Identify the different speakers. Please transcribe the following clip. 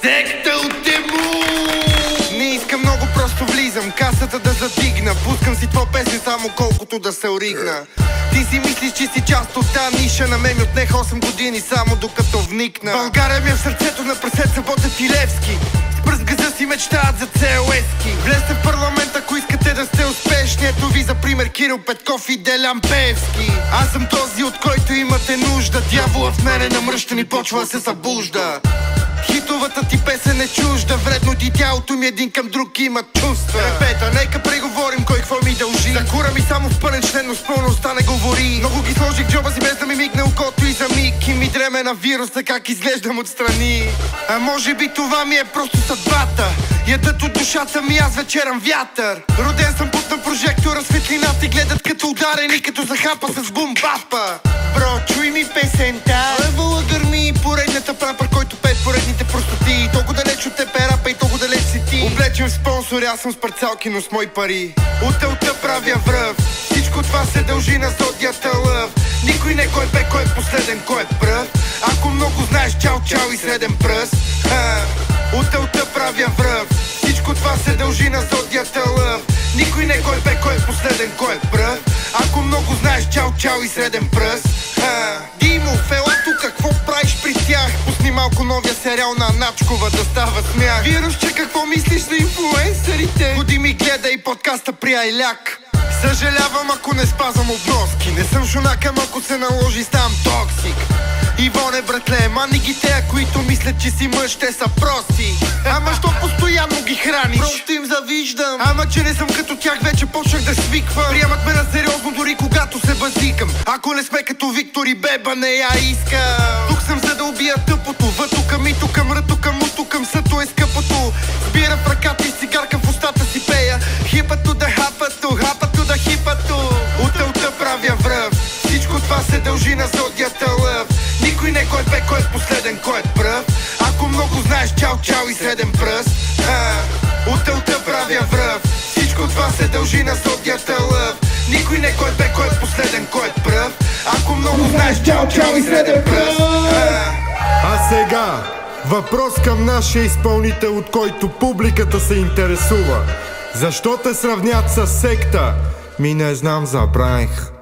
Speaker 1: Секта от Тему! Не искам много, просто влизам, касата да задигна. Пускам си твоя песен само колкото да се оригна. Ти си мислиш, че си част от тази ниша. На мен ми отнех 8 години само докато вникна. България ми е в сърцето на прасеца Ботев и Левски. С пръст газа си мечтаят за ЦЛС-ки. Влезте в парламент, ако искате да сте успешни. Ето ви за пример Кирил Петков и Делян Пеевски. Аз съм този, от който имате нужда. Дявола в мене намръщен и почва да се събужда. Хитовата ти песен е чужда. Вредно ти тялото ми един към друг има чувства. Репета, нека преговорим кой какво ми дължи. За кура ми само в пълен член, но с пълността не говори. Много ги сложих в джоба си без да ми мигне окото и за миг. И ми дреме на вируса как изглеждам отстрани. А може би това ми е просто съдбата. Ядат от душата ми, аз вечерам вятър. Роден съм под на прожектора, светлината и гледат като ударени, като захапа с бум-бапа. Бро, чуй ми песента. Левала гърми поредната прапър, който пет поредните простоти. Толкова далеч от теб е рапа и толкова далеч си ти. Облечен в спонсори, аз съм с парцалки, но с мои пари. От тълта правя връв. Всичко това се дължи на зодията лъв. Никой не кой бе, кой е последен, кой е пръв. Ако много знаеш, чао, чао и среден пръст. От тълта правя връв. Всичко това се дължи на зодията лъв. Никой не кой бе, кой е последен, кой е пръв. Ако много знаеш, чао, чао и среден пръст. Димо, ела тук, какво правиш при тях? Пусни малко новия сериал на Начкова да става смях. Вирусче, какво мислиш за инфлуенсърите? Ходи ми гледай подкаста при Айляк. Съжалявам, ако не спазвам обноски. Не съм шунак, ама ако се наложи, ставам токсик. Ивоне, братле, мани ги тея, които мислят, че си мъж, те са прости. Ама що постоянно ги храниш? Просто им завиждам. Ама че не съм като тях, вече почнах да свиквам. Приемат ме на сериозно, дори когато се базикам. Ако не сме като Виктор и Беба, не я искам. Тук съм за да убия тъпото. Въту към ито, към ръто, към уто, към съто е скъпото. Сбира в ръката и цигарка в устата си пея. Хипато да хапато, хапато да хипато. От тълта правя връв. Всичко това се дължи на зодията лъв. Никой не кой бе, кой е последен, кой е пръв. Ако много знаеш, чао, чао и среден пръст. От тълта правя връв. Всичко това се дължи на зодията лъв. Никой не кой бе, кой е последен, кой е пръв. Ако много знаеш, чао, чао и среден пръст.
Speaker 2: А сега въпрос към нашия изпълнител, от който публиката се интересува. Защо те сравнят с секта? Ми не знам, забравих.